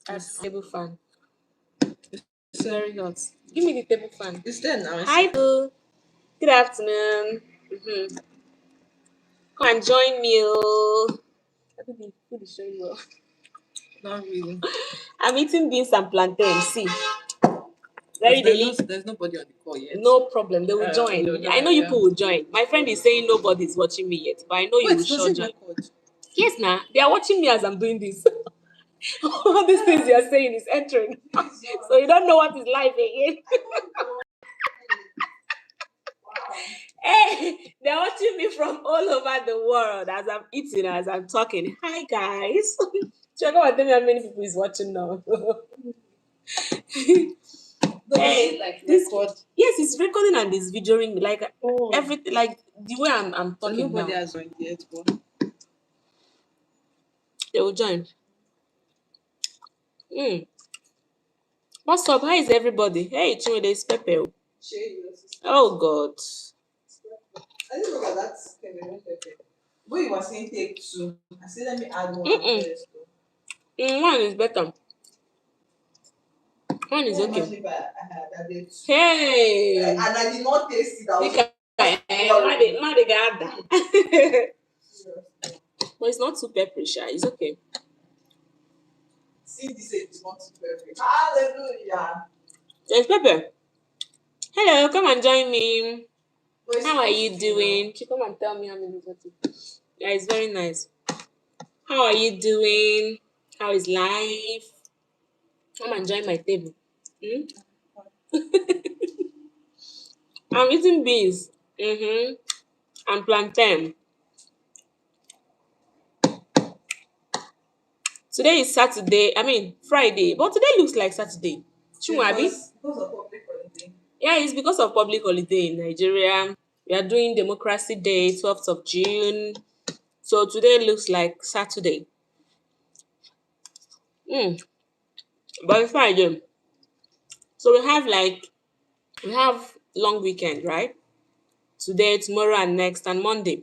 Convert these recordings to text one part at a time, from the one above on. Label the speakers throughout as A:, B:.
A: That's table fan. It's very hot. Give me the table fan.
B: It's there now.
A: Hi, boo. Good afternoon. Come and join me. Oh. I think the food is showing well.
B: Not really.
A: I'm eating beans and plantain. See, very
B: There's nobody on the call yet.
A: No problem. They will join.
B: they'll
A: I know
B: join,
A: you
B: yeah.
A: people will join. My friend is saying nobody's watching me yet, but I know you will
B: Wait,
A: sure
B: does it
A: join.
B: record?
A: Yes, now they are watching me as I'm doing this. All these things you are saying is entering, so you don't know what is live again. Hey, they're watching me from all over the world as I'm eating, as I'm talking. Hi, guys. Check out tell me how many people is watching now. Hey, this record? Yes, it's recording and it's videoing me like everything, like the way I'm
B: So
A: talking
B: nobody
A: now.
B: has joined yet, but
A: They will join. What's up? How is everybody? Hey, Chinwe, there's Pepe. Oh God.
B: I didn't know that Cameroon pepper. But you were saying take two. I said let me add one first.
A: One is better. One is okay.
B: If I had that day too.
A: Hey.
B: And I did not taste it. I was
A: But it's not too peppery, sha. It's okay.
B: See this is not too perfect. Hallelujah.
A: There's pepper. Hello, come and join me. How are you doing? Come and tell me how many is. Yeah, it's very nice. How are you doing? How is life? Come and join my table. I'm eating beans. And plantain. Today is Saturday. I mean Friday, but today looks like Saturday. Chunwabi?
B: Because of public holiday.
A: Yeah, it's because of public holiday in Nigeria. We are doing Democracy Day, 12th of June. So today looks like Saturday. But it's Friday. So we have long weekend, right? Today, tomorrow, and next, and Monday.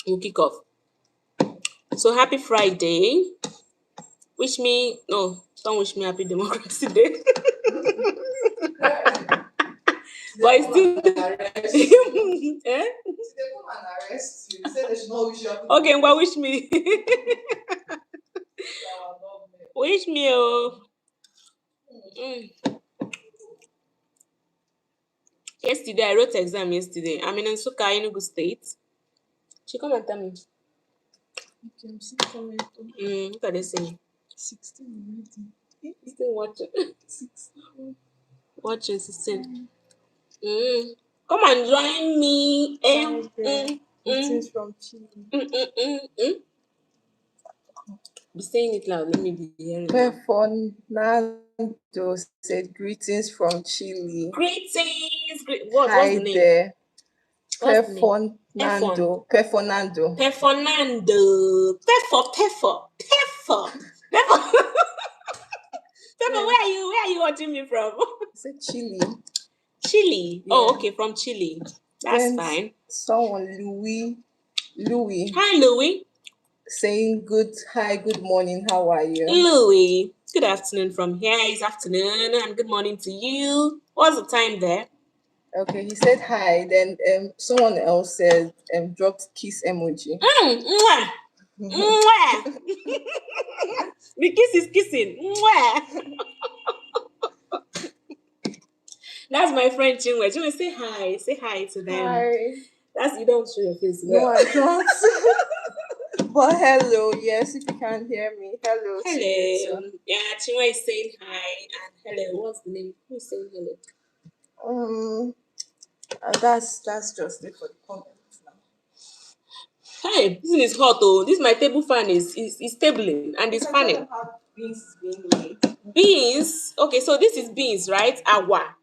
A: We'll kick off. So happy Friday. Don't wish me happy Democracy Day. But it's still
B: They come and arrest you. They say they should not wish you happy.
A: Okay, well, wish me. Wish me, oh. Yesterday, I wrote exam yesterday. I'm in Nsukka, Enugu State. She come and tell me.
B: Okay, I'm still coming.
A: What are they saying?
B: 16 already.
A: Still watching.
B: 16.
A: Watching 16. Come and join me.
B: Greetings from Chile.
A: Be saying it loud. Let me be hearing.
B: Fernando said greetings from Chile.
A: Greetings.
B: What's
A: the name?
B: There.
A: What's the name?
B: Fernando.
A: Pefonando. Pefo. Pefo, where are you watching me from?
B: Say Chile.
A: Chile.
B: Yeah.
A: Oh, okay, from Chile. That's
B: Then
A: fine.
B: Someone Louis.
A: Hi, Louis.
B: Saying good morning, how are you?
A: Louis, good afternoon from here. It's afternoon and good morning to you. What's the time there?
B: Okay, he said hi. Then someone else said dropped kiss emoji.
A: Mwah. Mwah. The kiss is kissing. Mwah. That's my friend Chinwe. Chinwe, say hi. Say hi to them.
B: Hi.
A: You don't show your face.
B: No, I don't. But hello, yes, if you can hear me. Hello.
A: Hello. Yeah, Chinwe is saying hi and hello. What's the name? Who's saying hello?
B: That's just it for the comments now.
A: Hey, this is hot though. This my table fan is tabling and it's fanning.
B: Beans being made.
A: Beans. Okay, so this is beans, right? Awa.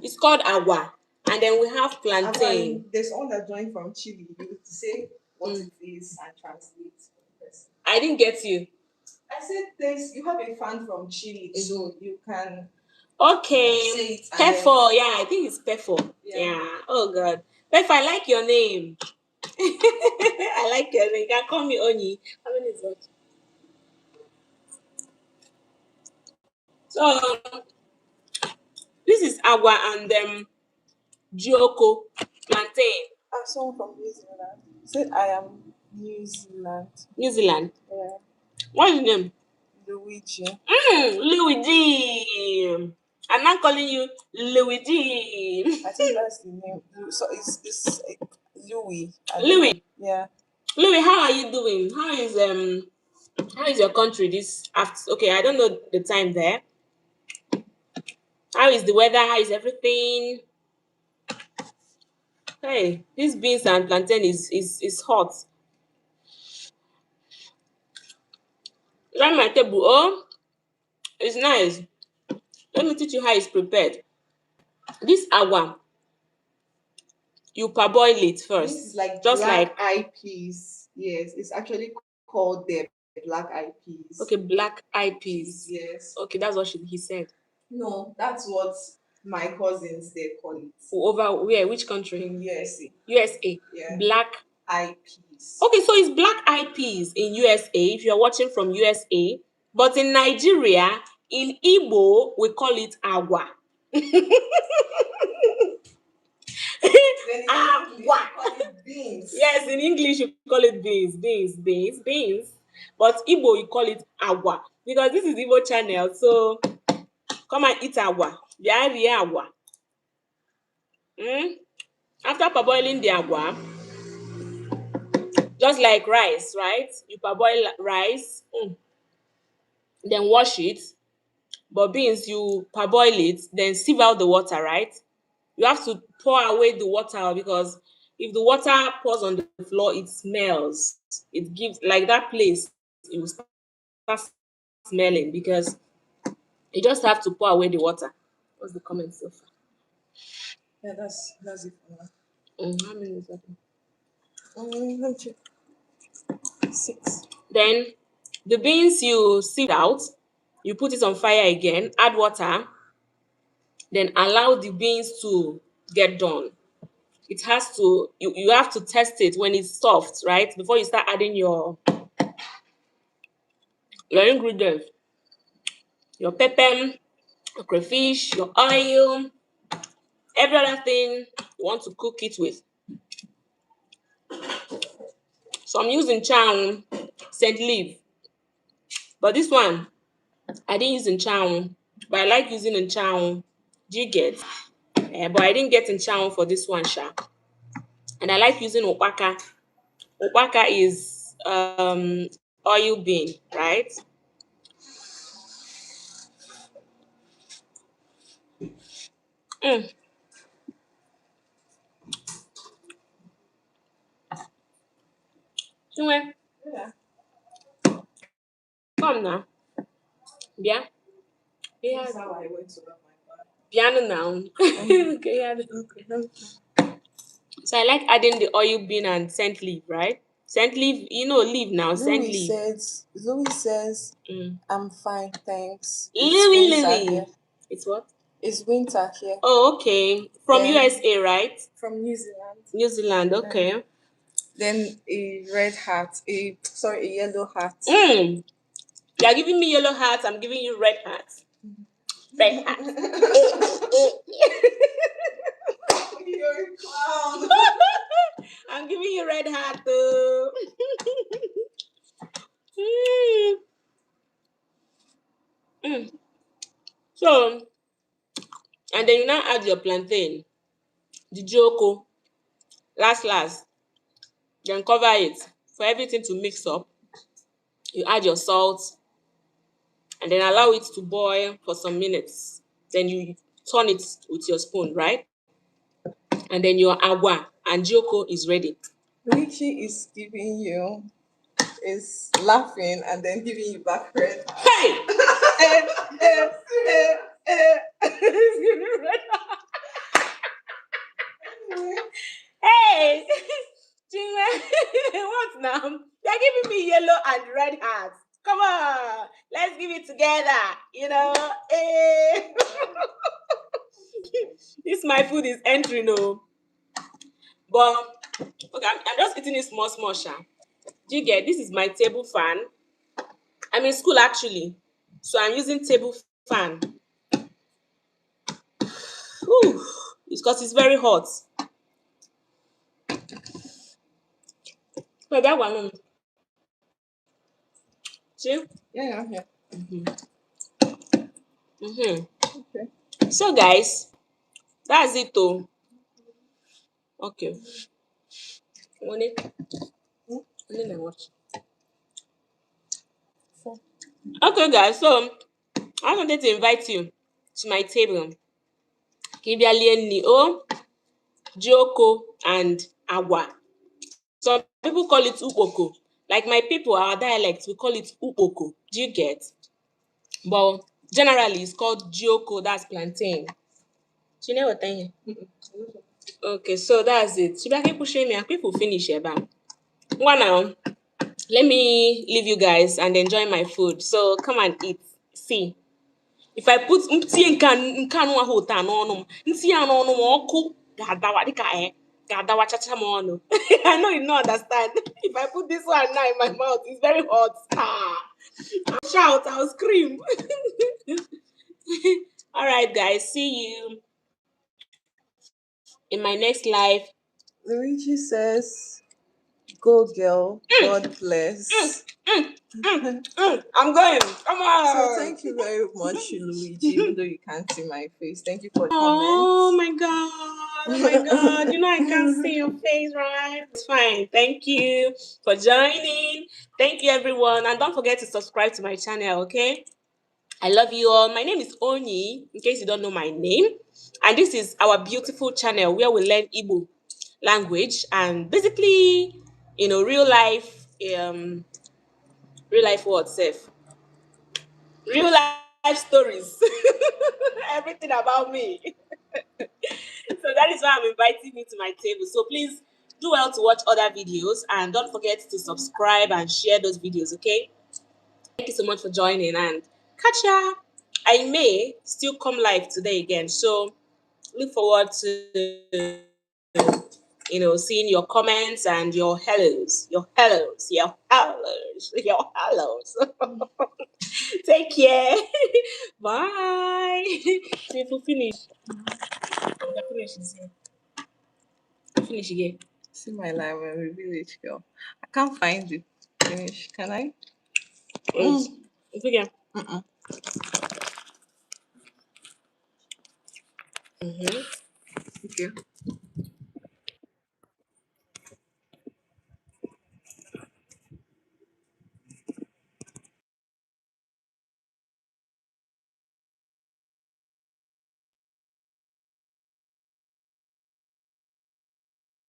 A: It's called awa. And then we have plantain.
B: There's one that joined from Chile. You need to say what it is and translate.
A: I didn't get you.
B: I said you have a fan from Chile, so you can.
A: Okay.
B: Say it.
A: Perfo. Yeah, I think it's Perfo. Yeah. Oh God. Perfo, I like your name. I like your name. You can call me Onyi. How many is that? So this is agua and jioko plantain.
B: Someone from New Zealand said I am New Zealand.
A: New Zealand.
B: Yeah.
A: What's his name?
B: Luigi.
A: Luigi. I'm not calling you Luigi.
B: I think that's the name. So it's Louis.
A: Louis.
B: Yeah.
A: Louis, how are you doing? How is your country this after? Okay, I don't know the time there. How is the weather? How is everything? Hey, this beans and plantain is hot. Right my table. Oh, it's nice. Let me teach you how it's prepared. This agua, you parboil it first.
B: This is like
A: just
B: black
A: like
B: eyed peas. Yes, it's actually called the black eyed peas.
A: okay, black eyed peas.
B: Yes.
A: Okay, that's what he said.
B: No, that's what my cousins they call it.
A: Over where? Which country?
B: In USA.
A: USA.
B: Yeah.
A: Black
B: Eyed peas.
A: Okay, so it's black eyed peas in USA if you're watching from USA. But in Nigeria, in Igbo, we call it agua. Agua.
B: Call it beans.
A: Yes, in English you call it beans. But Igbo you call it agua because this is Igbo channel. So come and eat agua. Yari agua. After parboiling the agua, just like rice, right? You parboil rice, then wash it. But beans, you parboil it, then sieve out the water, right? You have to pour away the water because if the water pours on the floor, it smells. It gives like that place, it will start smelling because you just have to pour away the water. What's the comment so far?
B: Yeah, that's it for now.
A: How many is that?
B: Let me check. 6.
A: Then the beans you sieve out, you put it on fire again, add water, then allow the beans to get done. It has to, you have to test it when it's soft, right? Before you start adding your ingredients, your pepper, your crayfish, your oil, every other thing you want to cook it with. So I'm using chow, scent leaf. But this one, I didn't use in chow, but I like using in chow. Do you get? But I didn't get in chow for this one, Sha. And I like using opaka. Opaka is oil bean, right? Chinwe,
B: Yeah.
A: come now. Yeah. Yeah.
B: That's how I went to my bar.
A: Piano now. Okay, yeah. So I like adding the oil bean and scent leaf, right? Scent leaf, leaf now, scent leaf.
B: Louis says, I'm fine, thanks.
A: Louis. It's what?
B: It's winter here.
A: Oh, okay. From
B: Then-
A: USA, right?
B: From New Zealand.
A: New Zealand, okay.
B: Then a red hat, a yellow hat.
A: You are giving me yellow hat, I'm giving you red hat. Red hat.
B: You're a clown.
A: I'm giving you red hat too. So, and then you now add your plantain, the joko, last, then cover it for everything to mix up. You add your salt and then allow it to boil for some minutes. Then you turn it with your spoon, right? And then your agua and joko is ready.
B: Richie is laughing and then giving you back red.
A: Hey! He's giving me red hat. Hey! Chinwe, what now? They're giving me yellow and red hat. Come on, let's give it together. Hey. This my food is entering, no. But okay, I'm just eating it small, sha. Do you get? This is my table fan. I'm in school actually, so I'm using table fan. Ooh, it's because it's very hot. But that one, see?
B: Yeah, yeah. Okay.
A: So, guys, that's it, though. Okay. Want it?
B: Hmm?
A: And then I watch.
B: So,
A: Okay, guys. So, I wanted to invite you to my table. Kibialieni o, Joko, and Agua. Some people call it Upoko. Like my people, our dialect, we call it Upoko. Do you get? But generally, it's called Joko. That's plantain. Do you know what I mean? Okay, so that's it. Should I keep pushing me? People finish here, bam. One now. Let me leave you guys and enjoy my food. So come and eat. See, if I put nkan nwa hota n'ọnụ m, nsi ya n'ọnụ m ọkụ ga-adawa dịka ga-adawa chacha m ọnụ. I know you don't understand. If I put this one now in my mouth, it's very hot. I'll shout, I'll scream. All right, guys. See you in my next live.
B: Luigi says, "Go, girl. God bless."
A: I'm going. Come on.
B: So thank you very much, Luigi. Even though you can't see my face, thank you for the
A: Oh
B: comments.
A: my god. Oh my god. You know I can't see your face, right? It's fine. Thank you for joining. Thank you everyone. And don't forget to subscribe to my channel, okay? I love you all. My name is Oni, in case you don't know my name. And this is our beautiful channel where we learn Igbo language and basically, real life what self. Real life stories. Everything about me. So that is why I'm inviting you to my table. So please do well to watch other videos and don't forget to subscribe and share those videos, okay? Thank you so much for joining and catch ya. I may still come live today again. So look forward to seeing your comments and your hellos. Take care. Bye. People finish. Finish again.
B: See my life, I'm a village girl. I can't find it. Finish. Can I?
A: It's again.
B: Mm-mm.
A: Mm-hmm.
B: Okay.